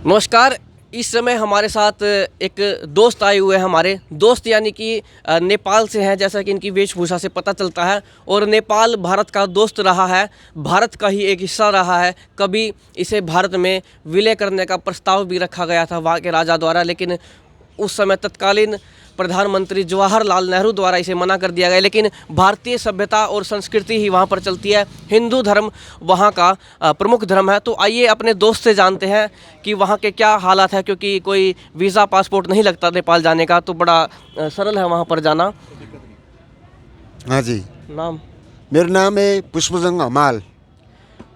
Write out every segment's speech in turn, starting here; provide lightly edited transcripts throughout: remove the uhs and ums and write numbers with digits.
नमस्कार। इस समय हमारे साथ एक दोस्त आए हुए हैं। हमारे दोस्त यानी कि नेपाल से हैं, जैसा कि इनकी वेशभूषा से पता चलता है। और नेपाल भारत का दोस्त रहा है, भारत का ही एक हिस्सा रहा है। कभी इसे भारत में विलय करने का प्रस्ताव भी रखा गया था वहाँ के राजा द्वारा, लेकिन उस समय तत्कालीन प्रधानमंत्री जवाहरलाल नेहरू द्वारा इसे मना कर दिया गया। लेकिन भारतीय सभ्यता और संस्कृति ही वहाँ पर चलती है। हिंदू धर्म वहाँ का प्रमुख धर्म है। तो आइए अपने दोस्त से जानते हैं कि वहाँ के क्या हालात है, क्योंकि कोई वीज़ा पासपोर्ट नहीं लगता नेपाल जाने का, तो बड़ा सरल है वहाँ पर जाना। हाँ जी, नाम? मेरा नाम है पुष्पजंग हमाल।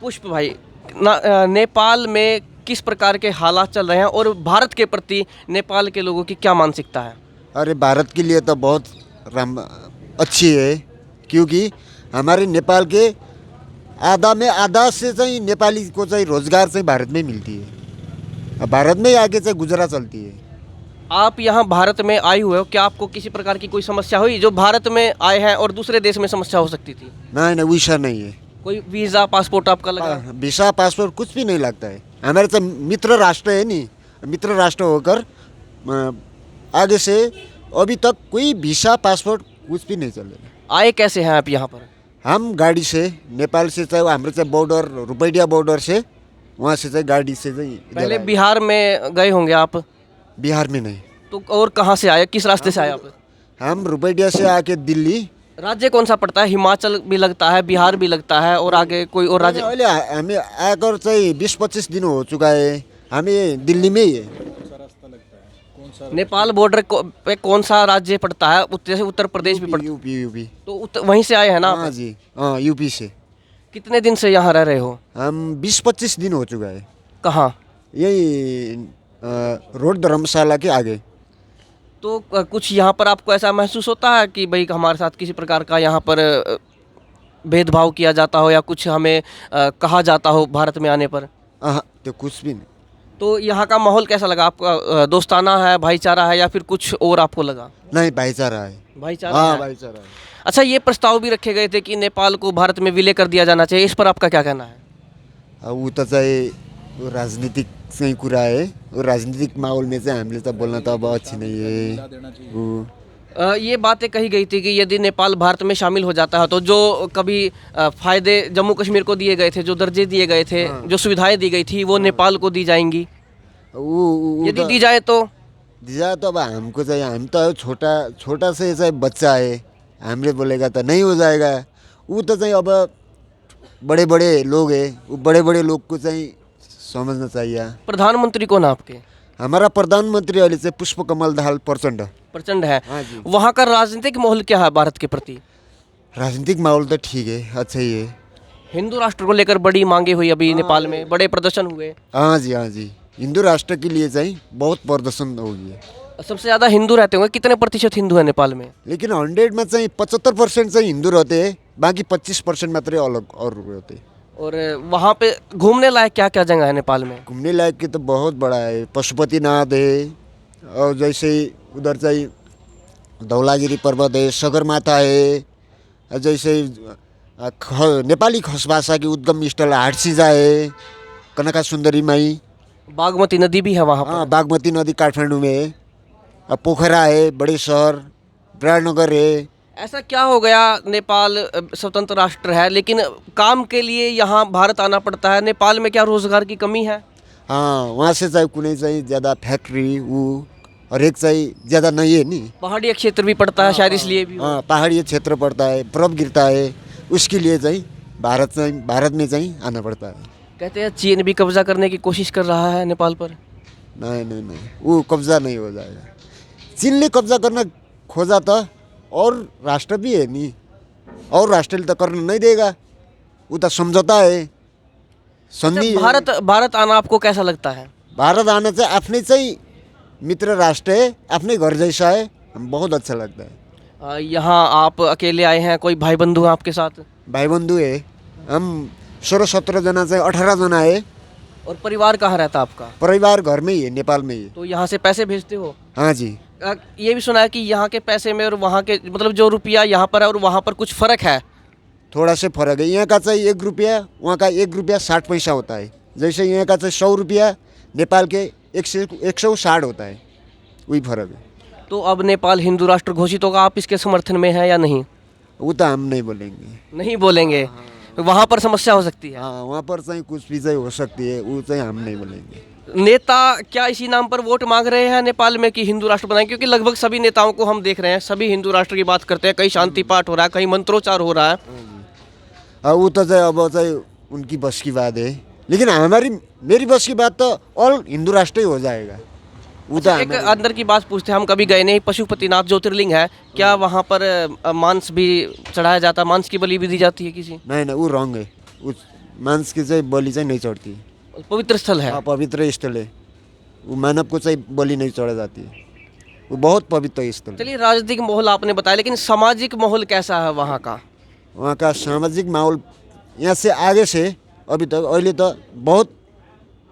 पुष्प भाई, नेपाल में किस प्रकार के हालात चल रहे हैं और भारत के प्रति नेपाल के लोगों की क्या मानसिकता है? अरे भारत के लिए तो बहुत अच्छी है, क्योंकि हमारे नेपाल के आधा में आधा से चाहिए नेपाली को चाहिए रोजगार से भारत में मिलती है। भारत में ही आगे से गुजरा चलती है। आप यहाँ भारत में आए हुए हो, क्या आपको किसी प्रकार की कोई समस्या हुई जो भारत में आए हैं और दूसरे देश में समस्या हो सकती थी? नहीं, वैसा नहीं है। कोई वीज़ा पासपोर्ट आपका लगा? वीसा पासपोर्ट कुछ भी नहीं लगता है। हमारे तो मित्र राष्ट्र है नहीं, मित्र राष्ट्र होकर आगे से अभी तक कोई वीसा पासपोर्ट कुछ भी नहीं चलेगा। आए कैसे हैं आप यहाँ पर? हम गाड़ी से नेपाल से चाहे हाम्रो चाहिँ बॉर्डर रुपैडिया बॉर्डर से वहाँ से चाहिँ गाड़ी से चाहिँ पहले बिहार में गए होंगे आप? बिहार में नहीं, तो और कहाँ से आए, किस रास्ते से आए आप? हम रुपैडिया से आके दिल्ली। राज्य कौन सा पड़ता है? हिमाचल भी लगता है, बिहार भी लगता है, और आगे कोई और राज्य? अहिले हामी आकर चाहिँ 20-25 दिन हो चुका है। हामी दिल्ली में ही है। नेपाल बॉर्डर पे कौन सा राज्य पड़ता है? जैसे उत्तर प्रदेश भी पड़ता है, यूपी। तो वहीं से आए हैं ना आप? हाँ जी, हाँ यूपी से। कितने दिन से यहाँ रह रहे हो? हम 20-25 दिन हो चुका है। कहाँ? यही रोड धर्मशाला के आगे। तो कुछ यहाँ पर आपको ऐसा महसूस होता है कि भाई हमारे साथ किसी प्रकार का यहाँ पर भेदभाव किया जाता हो, या कुछ हमें कहा जाता हो भारत में आने पर? हाँ, तो कुछ भी नहीं। तो यहाँ का माहौल कैसा लगा आपका? दोस्ताना है, भाईचारा है, या फिर कुछ और आपको लगा? नहीं, भाईचारा है। भाईचारा हाँ, है। भाईचारा है। अच्छा, ये प्रस्ताव भी रखे गए थे कि नेपाल को भारत में विलय कर दिया जाना चाहिए, इस पर आपका क्या कहना है? ऊ त चाहिँ वो राजनीतिक चाहिँ कुरा है। वो राजनीतिक माहौल में चाहिँ हामीले त बोल्न त अब अच्छी नहीं है। ये बातें कही गई थी कि यदि नेपाल भारत में शामिल हो जाता है तो जो कभी फायदे जम्मू कश्मीर को दिए गए थे, जो दर्जे दिए गए थे, जो सुविधाएं दी गई थी, वो नेपाल को दी जाएंगी। यदि दी जाए तो दिया तो अब हमको चाहिए। हम तो छोटा से चाहिँ बच्चा है, हमले बोलेगा तो नहीं हो जाएगा। वो तो चाहिँ अब बड़े लोग है, वो बड़े लोग को चाहिँ समझना चाहिए। प्रधानमंत्री कौन है आपके? हमारा प्रधानमंत्री अहिले चाहिँ पुष्पकमल दाहाल प्रचंड है। हाँ जी। वहाँ का राजनीतिक माहौल क्या है भारत के प्रति? राजनीतिक माहौल तो ठीक है, अच्छा ही है। हिंदू राष्ट्र को लेकर बड़ी मांगे हुई अभी नेपाल में, बड़े प्रदर्शन हुए। हाँ जी, हिंदू राष्ट्र के लिए चाहिँ बहुत प्रदर्शन हो गया। सबसे ज़्यादा हिंदू रहते होंगे, कितने प्रतिशत हिंदू है नेपाल में? लेकिन 100 में चाहिँ 75% चाहिँ हिंदू रहते हैं, बाकी 25% मात्रै अलग और रहते हैं। और वहाँ पे घूमने लायक क्या क्या जगह है नेपाल में? घूमने लायक की तो बहुत बड़ा है। पशुपतिनाथ है, और जैसे उधर चाहिँ धौलागिरी पर्वत है, सगरमाथा है, और जैसे नेपाली खस भाषा की उद्गम स्थल हाटसिजा है, कनका सुंदरी माई। बागमती नदी भी है वहाँ पर। हाँ, बागमती नदी काठमांडू में है। पोखरा है, बड़े शहर विराटनगर है। ऐसा क्या हो गया, नेपाल स्वतंत्र राष्ट्र है लेकिन काम के लिए यहाँ भारत आना पड़ता है? नेपाल में क्या रोजगार की कमी है? हाँ, वहाँ से चाहिँ कुनै चाहिँ ज़्यादा फैक्ट्री वो और एक चाहिँ ज़्यादा नहीं है नहीं। पहाड़ी क्षेत्र भी पड़ता है शायद, इसलिए भी। हाँ, पहाड़ी क्षेत्र पड़ता है, बर्फ गिरता है, उसके लिए चाहिँ भारत में चाहिँ आना पड़ता है। कहते हैं चीन भी कब्जा करने की कोशिश कर रहा है नेपाल पर। नहीं, वो कब्जा नहीं हो जाएगा। चीन ने कब्जा करना खोजा था, और राष्ट्र भी है नहीं, और राष्ट्र तो करना नहीं देगा। वो तो समझौता है, संधि। भारत आना आपको कैसा लगता है? भारत आना चाहिँ आफ्नै चाहिँ मित्र राष्ट्र है, अपने घर जैसा है, हम बहुत अच्छा लगता है। यहाँ आप अकेले आए हैं, कोई भाई बंधु है आपके साथ? भाई बंधु है, हम 16-17 जना चाहिँ 18 जना है। और परिवार कहाँ रहता आपका? परिवार घर में ही है, नेपाल में ही है। तो यहाँ से पैसे भेजते हो? हाँ जी। ये भी सुना है कि यहाँ के पैसे में और वहाँ के, मतलब जो रुपया यहाँ पर है और वहाँ पर कुछ फ़र्क है? थोड़ा से फर्क है। यहाँ का चाहिँ 1 रुपया, वहाँ का 1 रुपया 60 पैसा होता है। जैसे यहाँ का चाहिँ 100 रुपया, नेपाल के 160 होता है, वही फर्क है। तो अब नेपाल हिंदू राष्ट्र घोषित होगा, आप इसके समर्थन में हैं या नहीं? वो तो हम नहीं बोलेंगे। नहीं बोलेंगे, वहाँ पर समस्या हो सकती है। हाँ, वहाँ पर चाहे कुछ भी चाहे हो सकती है, वो चाहे हम नहीं बोलेंगे। नेता क्या इसी नाम पर वोट मांग रहे हैं नेपाल में कि हिंदू राष्ट्र बनाएं? क्योंकि लगभग सभी नेताओं को हम देख रहे हैं, सभी हिंदू राष्ट्र की बात करते हैं, कहीं शांति पाठ हो रहा है, कहीं मंत्रोच्चार हो रहा है। वो तो चाहे अब चाहे उनकी बस की बात है, लेकिन मेरी बस की बात तो ऑल हिंदू राष्ट्र ही हो जाएगा। वो तो एक अंदर की बात पूछते हैं, हम कभी गए नहीं, पशुपतिनाथ ज्योतिर्लिंग है, क्या वहाँ पर मांस भी चढ़ाया जाता है, मांस की बलि भी दी जाती है किसी? नहीं, वो रॉन्ग है। उस मांस की चाहे बलि चाहे नहीं चढ़ती। पवित्र स्थल है। हाँ, पवित्र स्थल है। वो मानव को चाहे बलि नहीं चढ़ा जाती है, वो बहुत पवित्र स्थल है। चलिए, राजनीतिक माहौल आपने बताया, लेकिन सामाजिक माहौल कैसा है वहाँ का? वहाँ का सामाजिक माहौल यहाँ से आगे से अभी तक अहिले त बहुत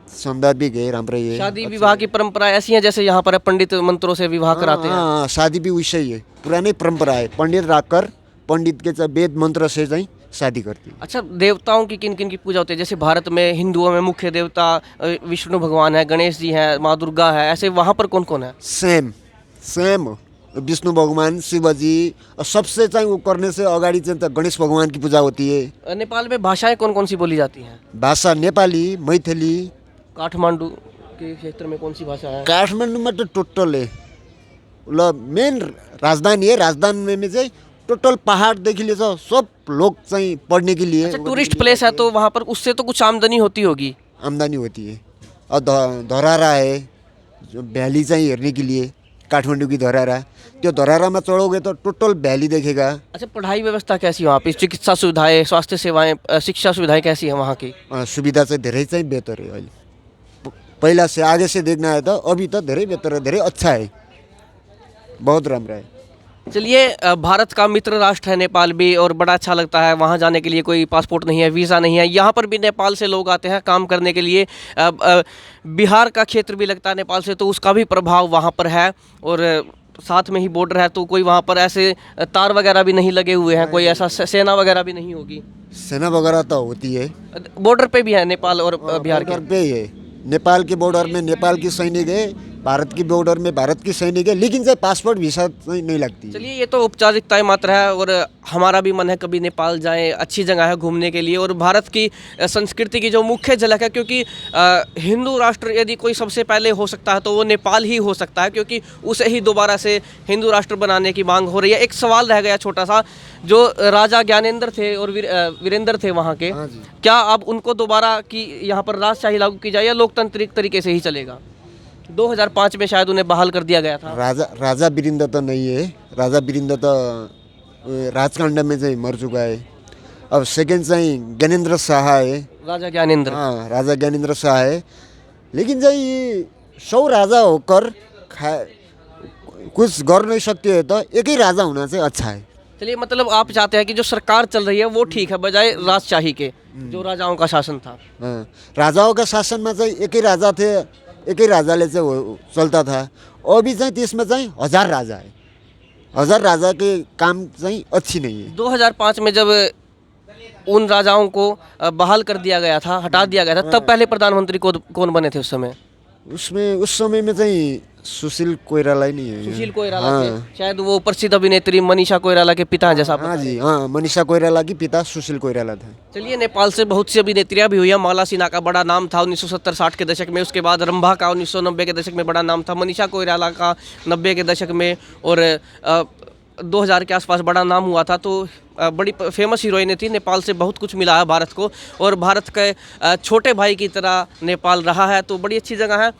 सन्दर्भिक है, राम्रै है। शादी विवाह की परंपरा ऐसी है जैसे यहाँ पर है, पंडित मंत्रों से विवाह कराते हैं। हाँ, शादी भी वैसे ही है, पुरानी परंपरा है। पंडित रखकर पंडित के चाहे वेद मंत्र से चाहिँ शादी करती है। अच्छा, देवताओं की किन किन की पूजा होती है? जैसे भारत में हिंदुओं में मुख्य देवता विष्णु भगवान है, गणेश जी हैं, माँ दुर्गा है, ऐसे वहाँ पर कौन कौन है? सेम विष्णु भगवान, शिवजी, और सबसे चाहिँ वो करने से अगाडि चाहिँ त गणेश भगवान की पूजा होती है। नेपाल में भाषाएं कौन कौन सी बोली जाती हैं? भाषा नेपाली, मैथिली। काठमांडू के क्षेत्र में कौन सी भाषा है? काठमाडौँमा त टोटल है, ल मेन राजधानी है। राजधानी में चाहिँ टोटल पहाड़देखि लिएर सब लोग चाहिँ पढ़ने के लिए। अच्छा, टूरिस्ट प्लेस है तो वहाँ पर उससे तो कुछ आमदनी होती होगी? आमदनी होती है। और धरारा है, जो भ्याली चाहिँ हेर्ने के लिए, काठमाडौँ की धरारा, त्यो धरारामा चढोगे तो टोटल भ्याली देखेगा। अच्छा, पढ़ाई व्यवस्था कैसी है वहाँ पे? चिकित्सा सुविधाएं, स्वास्थ्य सेवाएं, शिक्षा सुविधाएं कैसी है वहाँ की? सुविधा चाहिँ धेरै चाहिँ बेहतर है अहिले। पहिला से आगे से देखना है तो अभी तो धेरै बेहतर है, धेरै अच्छा है, बहुत राम्रो है। चलिए, भारत का मित्र राष्ट्र है नेपाल भी, और बड़ा अच्छा लगता है। वहाँ जाने के लिए कोई पासपोर्ट नहीं है, वीज़ा नहीं है। यहाँ पर भी नेपाल से लोग आते हैं काम करने के लिए। बिहार का क्षेत्र भी लगता है नेपाल से, तो उसका भी प्रभाव वहाँ पर है। और साथ में ही बॉर्डर है, तो कोई वहाँ पर ऐसे तार वगैरह भी नहीं लगे हुए हैं, कोई ऐसा सेना वगैरह भी नहीं होगी? सेना वगैरह तो होती है, बॉर्डर पे भी है नेपाल और बिहार के? बॉर्डर पे ही है। नेपाल के बॉर्डर में नेपाल की सैनिक है, भारत की बॉर्डर में भारत की सैनिक है, लेकिन से पासपोर्ट वीसा नहीं लगती। चलिए, ये तो औपचारिकताएं मात्र है, और हमारा भी मन है कभी नेपाल जाएं, अच्छी जगह है घूमने के लिए। और भारत की संस्कृति की जो मुख्य झलक है, क्योंकि हिंदू राष्ट्र यदि कोई सबसे पहले हो सकता है तो वो नेपाल ही हो सकता है, क्योंकि उसे ही दोबारा से हिंदू राष्ट्र बनाने की मांग हो रही है। एक सवाल रह गया छोटा सा, जो राजा ज्ञानेंद्र थे और वीरेंद्र थे वहाँ के, हाँ जी। क्या अब उनको दोबारा की यहाँ पर राजशाही लागू की जाए या लोकतांत्रिक तरीके से ही चलेगा? 2005 में शायद उन्हें बहाल कर दिया गया था। राजा वीरेंद्र तो नहीं है, राजा वीरेंद्र तो राजकांड में चाहिँ मर चुका है। अब सेकेंड चाहिँ ज्ञानेंद्र शाह है। राजा ज्ञानेंद्र, हाँ, राजा ज्ञानेंद्र शाह है, लेकिन चाहिँ ये 100 राजा होकर कुछ कर नहीं सकते है तो एक ही राजा होना चाहिँ अच्छा है। चलिए, मतलब आप चाहते हैं कि जो सरकार चल रही है वो ठीक है, बजाय राजशाही के जो राजाओं का शासन था। हाँ, राजाओं का शासन में चाहिँ एक ही राजा थे, एक ही राजाले चाहिँ चलता था। अभी चाहिँ त्यसमा चाहिँ 1000 राजा है, 1000 राजा के काम चाहिँ अच्छी नहीं है। 2005 में जब उन राजाओं को बहाल कर दिया गया था, हटा दिया गया था, तब पहले प्रधानमंत्री कौन बने थे उस समय? उस समय में चाहिँ सुशील कोइराला नहीं है। सुशील कोइराला थे, शायद वो प्रसिद्ध अभिनेत्री मनीषा कोइराला के पिता हैं, जैसा आप हाँ बताएं। जी, हाँ, मनीषा कोइराला की पिता सुशील कोइराला थे। चलिए, नेपाल से बहुत सी अभिनेत्रियां भी हुई हैं। माला सिन्हा का बड़ा नाम था 1970-60 के दशक में, उसके बाद रंभा का 1990 के दशक में बड़ा नाम था, मनीषा कोइराला का 90 के दशक में, और 2000 के आसपास बड़ा नाम हुआ था। तो बड़ी फेमस हीरोइन थी। नेपाल से बहुत कुछ मिला है भारत को, और भारत के छोटे भाई की तरह नेपाल रहा है, तो बड़ी अच्छी जगह है।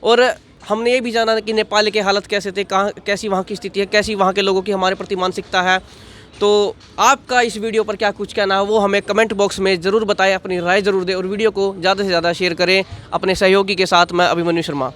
और हमने ये भी जाना कि नेपाल के हालत कैसे थे, कहाँ कैसी वहाँ की स्थिति है, कैसी वहाँ के लोगों की हमारे प्रति मानसिकता है। तो आपका इस वीडियो पर क्या कुछ कहना है वो हमें कमेंट बॉक्स में ज़रूर बताएं, अपनी राय ज़रूर दें, और वीडियो को ज़्यादा से ज़्यादा शेयर करें अपने सहयोगी के साथ। मैं अभिमन्यु शर्मा।